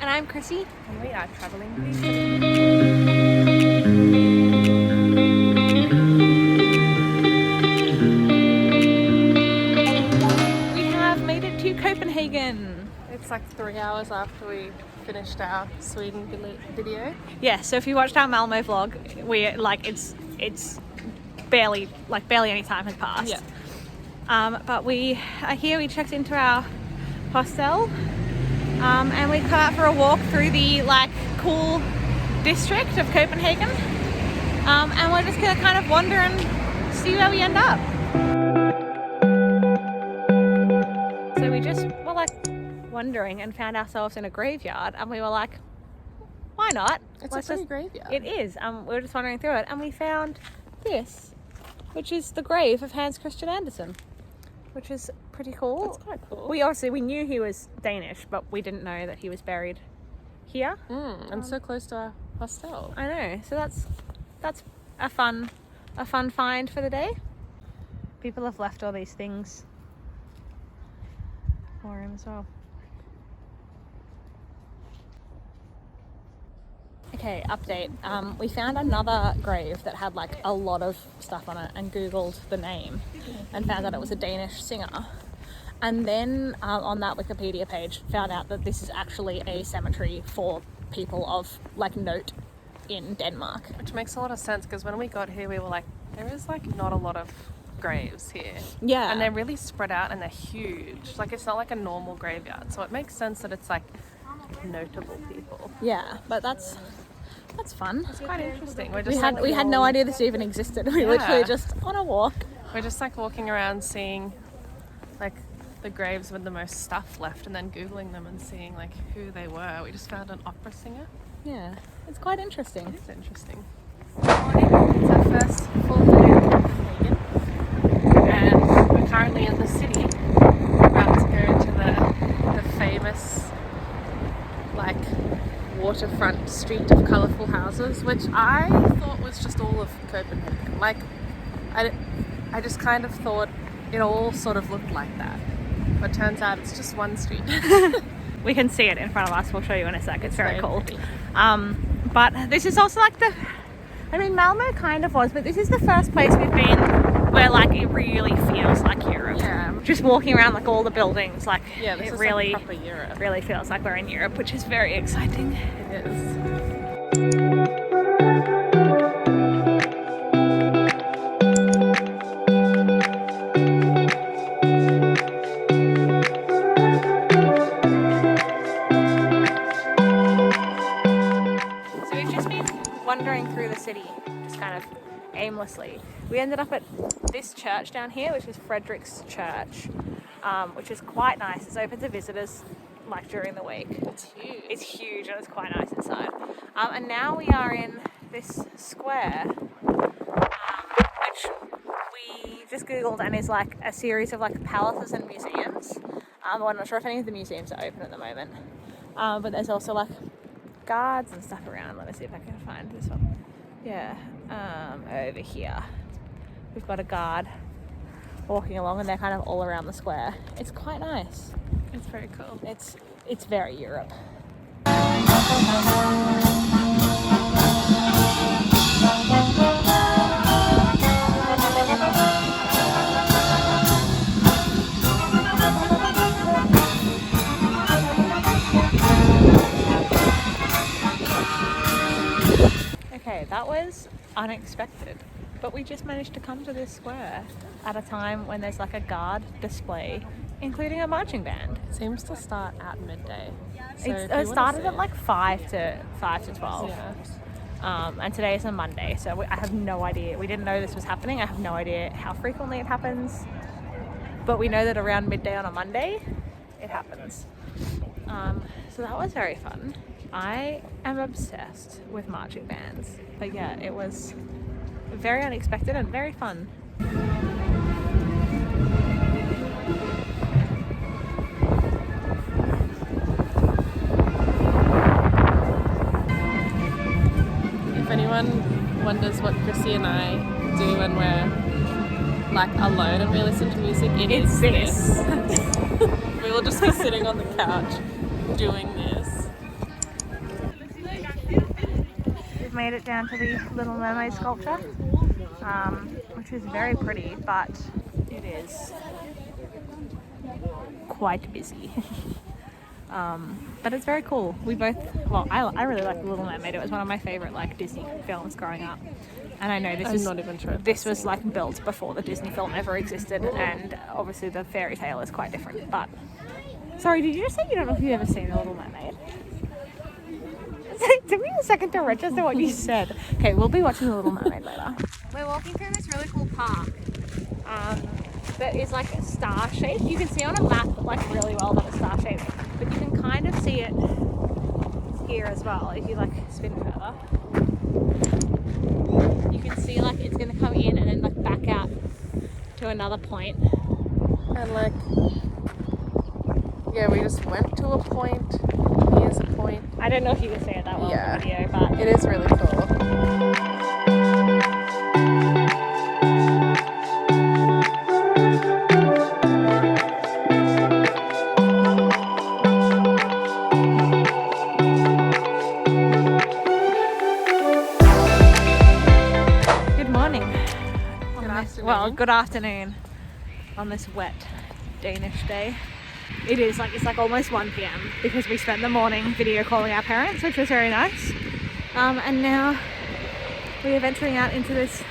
And I'm Krissie. And we are travelling people. We have made it to Copenhagen. It's like 3 hours after we finished our Sweden video. Yeah, so if you watched our Malmo vlog, we're like it's barely any time has passed. Yeah. But we are here. We checked into our hostel, and we come out for a walk through the cool district of Copenhagen, and we're just gonna kind of wander and see where we end up. So we just were wandering and found ourselves in a graveyard, and we were like, why not? It's a pretty graveyard. It is. We were just wandering through it, and we found this, which is the grave of Hans Christian Andersen, which is pretty cool. That's quite cool. We knew he was Danish, but we didn't know that he was buried here. And so close to our hostel. I know. So that's a fun find for the day. People have left all these things for him as well. Okay, update. We found another grave that had a lot of stuff on it, and googled the name and found out it was a Danish singer. And then on that Wikipedia page found out that this is actually a cemetery for people of note in Denmark. Which makes a lot of sense, because when we got here we were like, there is not a lot of graves here. Yeah. And they're really spread out and they're huge. It's not like a normal graveyard. So it makes sense that it's notable people. Yeah, but that's fun. It's quite interesting. We had no idea this even existed. We literally just on a walk. We're just walking around seeing the graves with the most stuff left, and then googling them and seeing who they were. We just found an opera singer. Yeah, it's quite interesting. It's interesting. Good morning. It's our first full day in Copenhagen, and we're currently in the city. We're about to go to the famous waterfront street of colourful houses, which I thought was just all of Copenhagen. I just kind of thought it all sort of looked like that, but turns out it's just one street. We can see it in front of us. We'll show you in a sec. It's very cool. Pretty. But this is also Malmo kind of was, but this is the first place we've been where it really feels like Europe. Yeah. Just walking around all the buildings, Yeah, this it is really proper Europe. really feels like we're in Europe, which is very exciting. It is. So we've just been wandering through the city, just kind of aimlessly. We ended up at this church down here, which is Frederiksborg Church, which is quite nice. It's open to visitors during the week. It's huge. It's huge and it's quite nice inside. And now we are in this square, which we just googled, and is a series of palaces and museums. Well, I'm not sure if any of the museums are open at the moment, but there's also guards and stuff around. Let me see if I can find this one. Yeah, over here we've got a guard walking along, and they're kind of all around the square. It's quite nice. It's very cool. It's very Europe. Okay, that was unexpected, but we just managed to come to this square at a time when there's a guard display, including a marching band. It seems to start at midday. So It started at 5 to 12. Yeah. And today is a Monday, so I have no idea. We didn't know this was happening. I have no idea how frequently it happens, but we know that around midday on a Monday it happens. So that was very fun. I am obsessed with marching bands, but yeah, it was very unexpected and very fun. If anyone wonders what Krissie and I do when we're alone and we listen to music, it's this. We will just be sitting on the couch doing this. we've made it down to the Little Mermaid sculpture, which is very pretty, but it is quite busy. But it's very cool. We both, well, I really like The Little Mermaid. It was one of my favourite like Disney films growing up. And I know this was like built before the Disney film ever existed, and obviously the fairy tale is quite different. But sorry, did you just say you don't know if you've ever seen The Little Mermaid? It took me a second to register what you said. Okay, we'll be watching The Little Mermaid later. We're walking through this really cool park that is like star-shaped. You can see on a map like really well that it's star-shaped, but you can kind of see it here as well if you like spin further. You can see like it's going to come in and then like back out to another point. And like, yeah, we just went to a point. Here's a point. I don't know if you can see it that well in the video, but it is really cool. Good afternoon on this wet Danish day. It's like almost 1 p.m. because we spent the morning video calling our parents, which was very nice. And now we are venturing out into this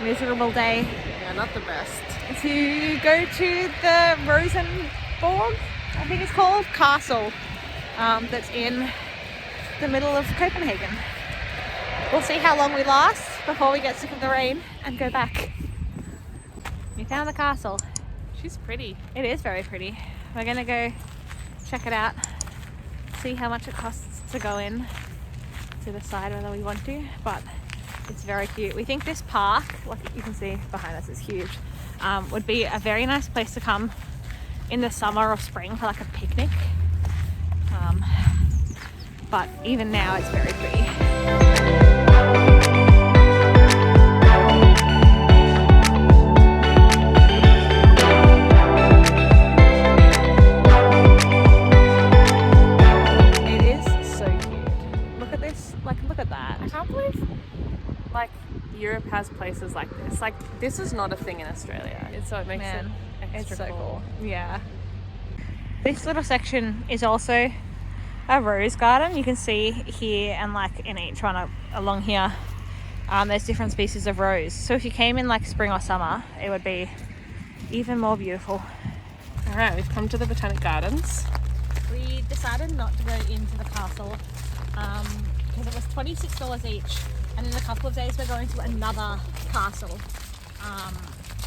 miserable day. Yeah, not the best. To go to the Rosenborg, I think it's called, Castle, that's in the middle of Copenhagen. We'll see how long we last before we get sick of the rain and go back. We found the castle. She's pretty. It is very pretty. We're gonna go check it out, see how much it costs to go in, to decide whether we want to, but it's very cute. We think this park, like you can see behind us, is huge, would be a very nice place to come in the summer or spring for like a picnic. But even now it's very pretty. Europe has places like this. Like, this is not a thing in Australia. So it makes it extra so cool. Yeah. This little section is also a rose garden. You can see here and like in each one along here, there's different species of rose. So if you came in like spring or summer, it would be even more beautiful. All right, we've come to the Botanic Gardens. We decided not to go into the castle because it was $26 each. And in a couple of days we're going to another castle,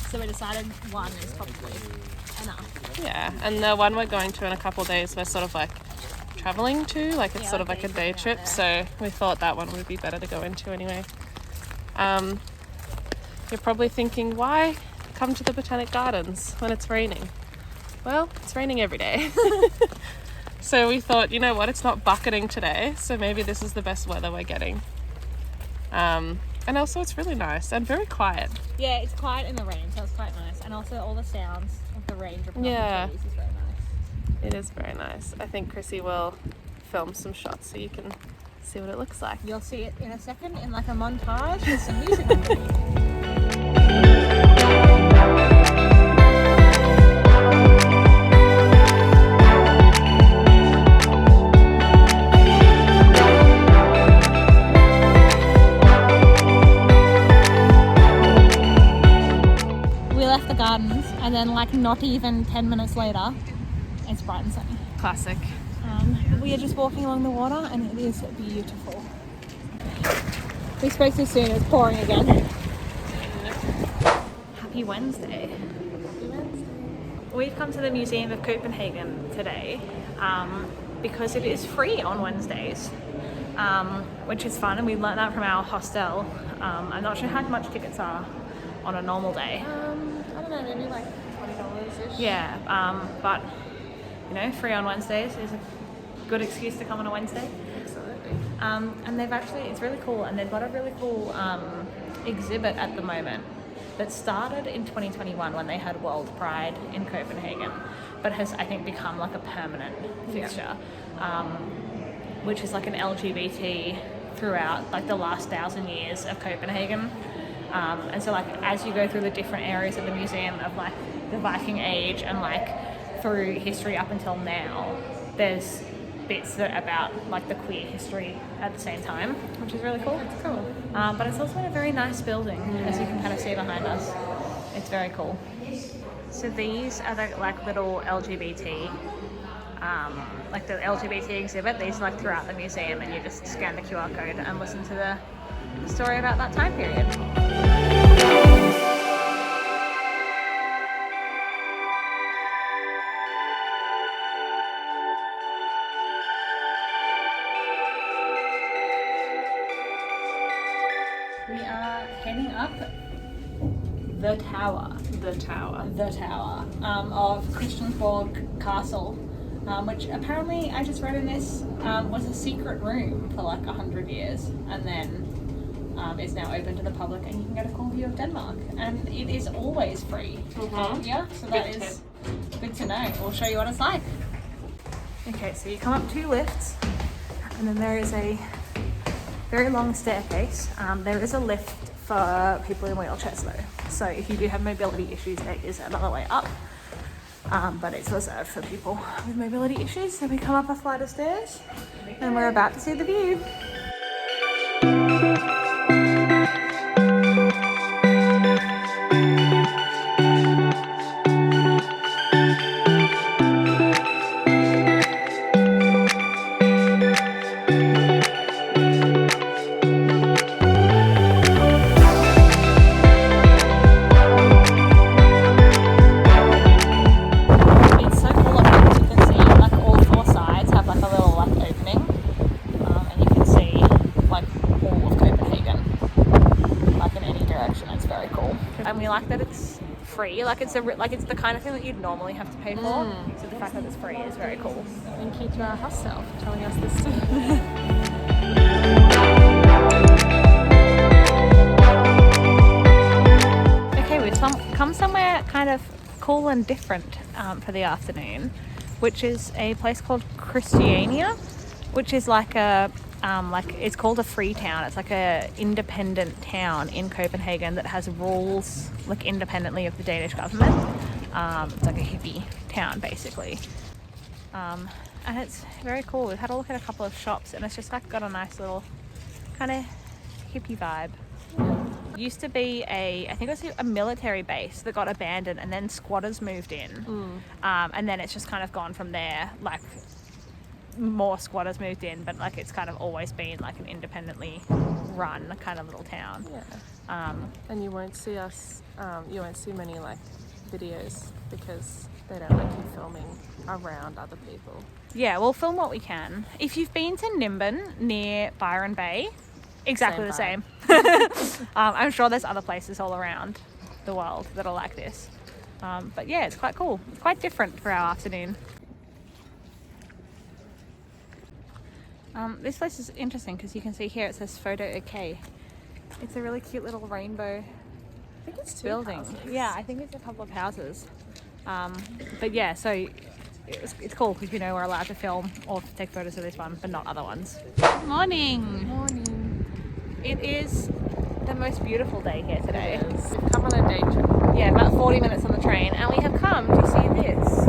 so we decided one is probably enough. Yeah, and the one we're going to in a couple of days we're sort of like travelling to, like it's sort of like a day trip, so we thought that one would be better to go into anyway. You're probably thinking, why come to the Botanic Gardens when it's raining? Well, it's raining every day. So we thought, you know what, it's not bucketing today, so maybe this is the best weather we're getting. And also it's really nice and very quiet. Yeah, it's quiet in the rain, so it's quite nice. And also all the sounds of the rain dripping off the trees is very nice. It is very nice. I think Krissie will film some shots so you can see what it looks like. You'll see it in a second in like a montage with some music underneath. Gardens, and then like not even 10 minutes later it's bright and sunny. Classic. We are just walking along the water and it is beautiful. We spoke too soon, it was pouring again. Happy Wednesday. We've come to the Museum of Copenhagen today because it is free on Wednesdays, which is fun, and we learned that from our hostel. I'm not sure how much tickets are on a normal day. I don't know, maybe like $20-ish. Yeah, but you know, free on Wednesdays is a good excuse to come on a Wednesday. Absolutely. And it's really cool, and they've got a really cool exhibit at the moment that started in 2021 when they had World Pride in Copenhagen, but has, I think, become like a permanent fixture, which is like an LGBT throughout like the last 1,000 years of Copenhagen. And so like as you go through the different areas of the museum of like the Viking age and like through history up until now, there's bits that are about like the queer history at the same time, which is really cool. It's cool. But it's also in a very nice building, as you can kind of see behind us. It's very cool. So these are the like little LGBT, like the LGBT exhibit. These are like throughout the museum, and you just scan the QR code and listen to the story about that time period. We are heading up the tower of Frederiksborg Castle, which apparently, I just read in this, was a secret room for like 100 years, and then is now open to the public, and you can get a cool view of Denmark, and it is always free. Yeah, so that is good to know. We'll show you what it's like. Okay, so you come up 2 lifts, and then there is a very long staircase. There is a lift for people in wheelchairs though, so if you do have mobility issues, there is another way up, but it's reserved for people with mobility issues. So we come up a flight of stairs and we're about to see the view. And we like that it's free, like it's the kind of thing that you'd normally have to pay for. So the fact that it's free is very cool. Thank you to our hostel for telling us this too. Okay, we've come somewhere kind of cool and different for the afternoon, which is a place called Christiania, which is like a it's called a free town. It's like a independent town in Copenhagen that has rules like independently of the Danish government. It's like a hippie town basically, and it's very cool. We've had a look at a couple of shops, and it's just like got a nice little kind of hippie vibe. Used to be I think it was a military base that got abandoned, and then squatters moved in, and then it's just kind of gone from there. Like more squatters moved in, but like it's kind of always been like an independently run kind of little town. And you won't see many like videos because they don't like you filming around other people. Yeah, we'll film what we can. If you've been to Nimbin near Byron Bay, exactly the same. I'm sure there's other places all around the world that are like this, but yeah, it's quite cool. It's quite different for our afternoon. This place is interesting because you can see here it says photo okay. It's a really cute little rainbow I think it's 2 building. houses. Yeah, I think it's a couple of houses. But yeah, so it's cool because we're allowed to film or take photos of this one, but not other ones. Good morning. Morning. It is the most beautiful day here today. We've come on a day trip. Yeah, about 40 minutes on the train, and we have come to see this.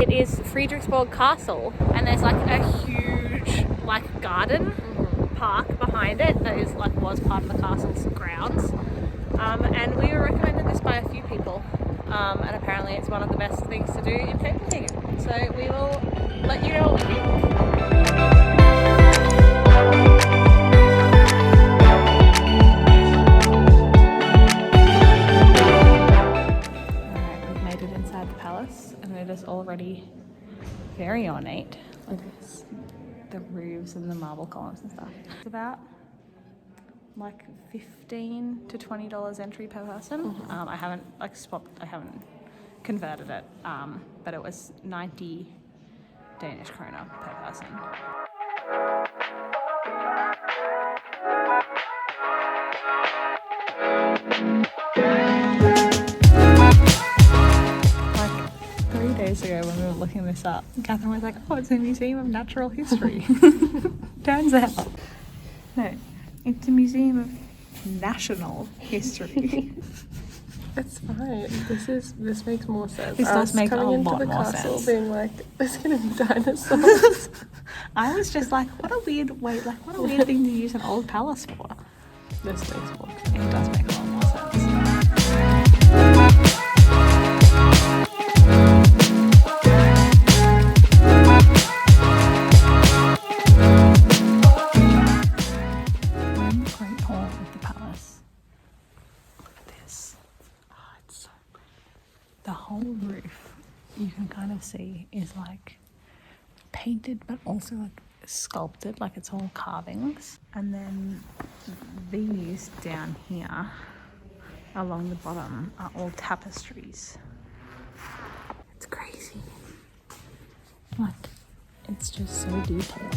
It is Frederiksborg Castle, and there's like a huge like garden park behind it that is like was part of the castle's grounds, and we were recommended this by a few people, and apparently it's one of the best things to do in Copenhagen, so we will let you know what we think. It is already very ornate. Look at this, the roofs and the marble columns and stuff. It's about like $15 to $20 entry per person. I haven't converted it, but it was 90 Danish kroner per person. Days ago when we were looking this up, Catherine was like, oh, it's a museum of natural history. Turns out No, it's a museum of national history. It's fine. This makes more sense. This does make a coming into lot the more castle sense. being like, there's gonna be dinosaurs. I was just like, what a weird thing to use an old palace for. This makes more sense. It does make a lot more sense. We're in the Great Hall of the palace. Look at this. Oh, it's so pretty. The whole roof, you can kind of see, is like painted but also like sculpted, like it's all carvings. And then these down here along the bottom are all tapestries. It's crazy. Like, it's just so detailed.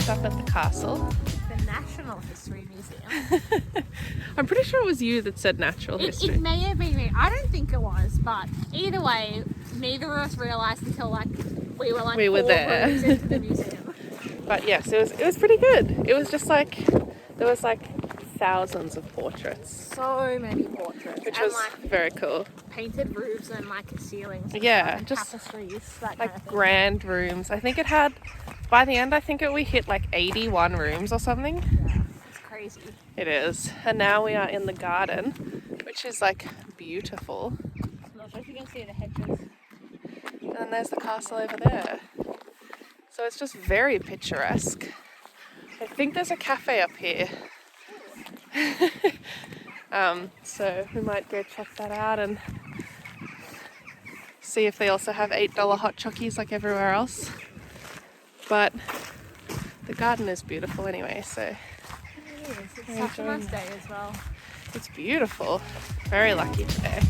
Up at the castle. The National History Museum. I'm pretty sure it was you that said natural history. It may have been me. I don't think it was, but either way, neither of us realised until we were there into the museum. But yes, it was pretty good. It was just like there was like thousands of portraits. So many portraits. Which and was very cool. Painted roofs and ceilings. Yeah, and just tapestries. That like kind of thing. grand rooms. I think it had, by the end, we hit like 81 rooms or something. Yeah, it's crazy. It is. And now we are in the garden, which is like beautiful. I'm not sure if you can see the hedges. And then there's the castle over there. So it's just very picturesque. I think there's a cafe up here. So we might go check that out and see if they also have $8 hot chockies like everywhere else. But the garden is beautiful anyway, so It is. It's such a nice day as well. it's beautiful. Very lucky today.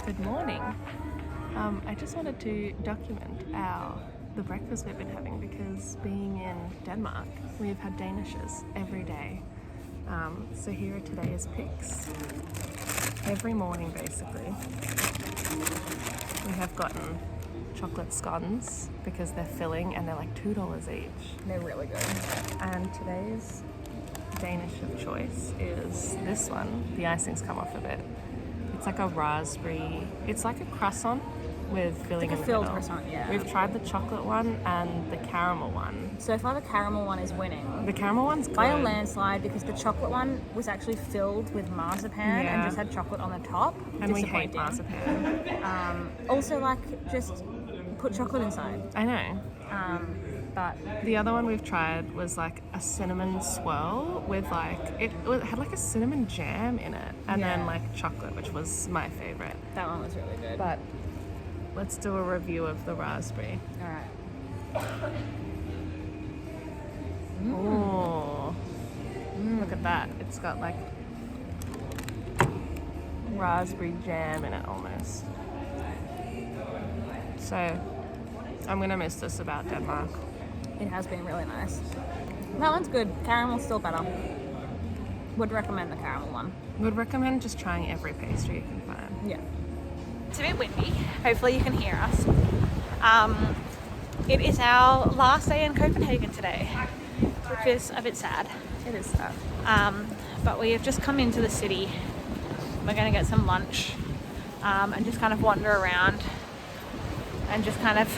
Good morning. I just wanted to document the breakfast we've been having, because being in Denmark, we've had Danishes every day. So here are today's picks. Every morning, basically, we have gotten chocolate scones because they're filling and they're like $2 each. They're really good. And today's Danish of choice is this one. The icing's come off a bit. It's like a raspberry, it's like a croissant with filling in the middle. Filled croissant, yeah. We've tried the chocolate one and the caramel one. So far the caramel one is winning. The caramel one's good. By a landslide, because the chocolate one was actually filled with marzipan and just had chocolate on the top. And we hate marzipan. Also, just put chocolate inside. I know. But the other one we've tried was like a cinnamon swirl with it had like a cinnamon jam in it, and then like chocolate, which was my favorite. That one was really good. But let's do a review of the raspberry. All right. Oh, look at that! It's got like raspberry jam in it almost. So I'm gonna miss this about Denmark. It has been really nice. That one's good. Caramel's still better. Would recommend the caramel one. Would recommend just trying every pastry you can find. Yeah. It's a bit windy. Hopefully you can hear us. It is our last day in Copenhagen today, which is a bit sad. It is sad. But we have just come into the city. We're going to get some lunch and just kind of wander around and just kind of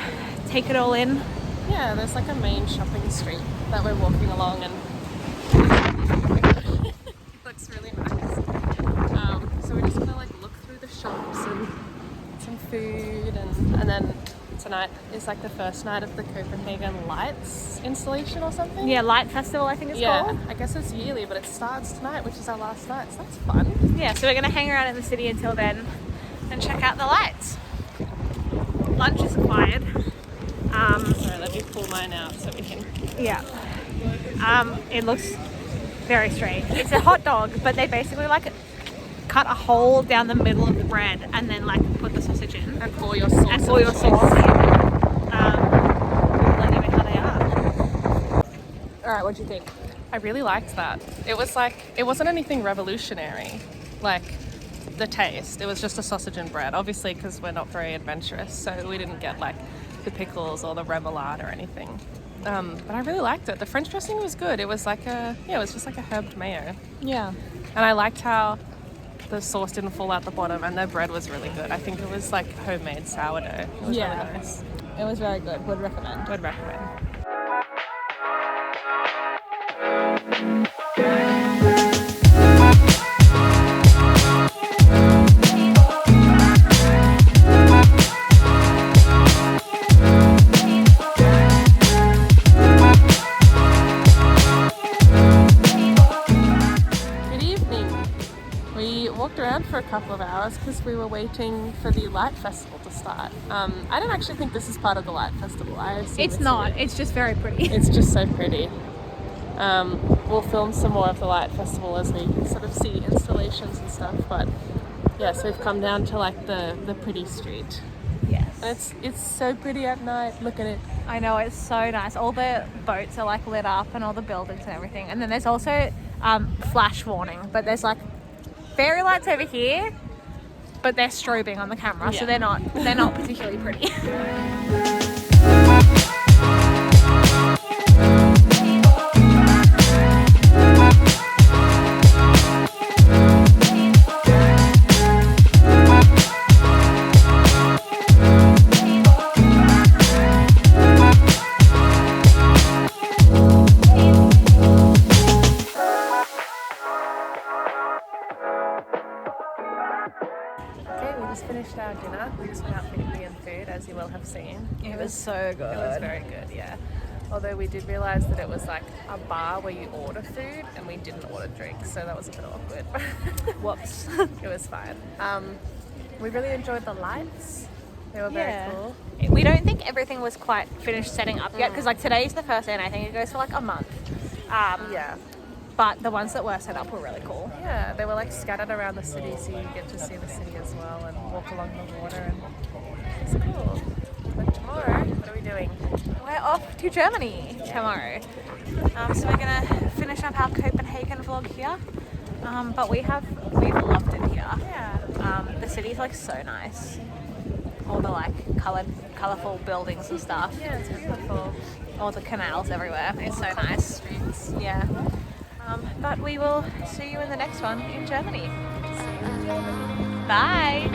take it all in. Yeah, there's like a main shopping street that we're walking along, and it looks really nice. So we're just gonna look through the shops and some food, and then tonight is like the first night of the Copenhagen Lights installation or something. Yeah, Light Festival I think it's called. I guess it's yearly, but it starts tonight, which is our last night, so that's fun. Yeah, so we're gonna hang around in the city until then and check out the lights. Lunch is required. Sorry, let me pull mine out so we can. Yeah. It looks very strange. It's a hot dog, but they basically like cut a hole down the middle of the bread and then like put the sausage in. And pour your sauce. And pour your sauce in. We'll let you know how they are. Alright, what do you think? I really liked that. It was like, it wasn't anything revolutionary, like the taste. It was just a sausage and bread, obviously because we're not very adventurous, so we didn't get like the pickles or the remoulade or anything. But I really liked it. The French dressing was good. It was like it was just like a herbed mayo. Yeah. And I liked how the sauce didn't fall out the bottom, and the bread was really good. I think it was like homemade sourdough. It was really nice. It was very good. Would recommend. Would recommend. Around for a couple of hours because we were waiting for the light festival to start. I don't actually think this is part of the light festival. It's not. It's just very pretty. It's just so pretty. We'll film some more of the light festival as we sort of see installations and stuff. But yeah, so we've come down to like the pretty street. Yes. And it's so pretty at night. Look at it. I know, it's so nice. All the boats are like lit up and all the buildings and everything. And then there's also flash warning, but there's like fairy lights over here, but they're strobing on the camera, so they're not particularly pretty. Finished our dinner. We just went out for Indian food, as you will have seen. It was so good. It was very good, yeah. Although we did realise that it was like a bar where you order food and we didn't order drinks, so that was a bit awkward. Whoops. It was fine. We really enjoyed the lights. They were very cool. We don't think everything was quite finished setting up yet, because like today's the first day and I think it goes for like a month. Yeah. But the ones that were set up were really cool. Yeah, they were like scattered around the city, so you get to see the city as well and walk along the water, and it's cool. But tomorrow, what are we doing? We're off to Germany tomorrow. So we're gonna finish up our Copenhagen vlog here. But we've loved it here. Yeah. The city's like so nice. All the like colourful buildings and stuff. Yeah, it's beautiful. All the canals everywhere. It's so nice. Streets. Yeah. But we will see you in the next one in Germany. Bye.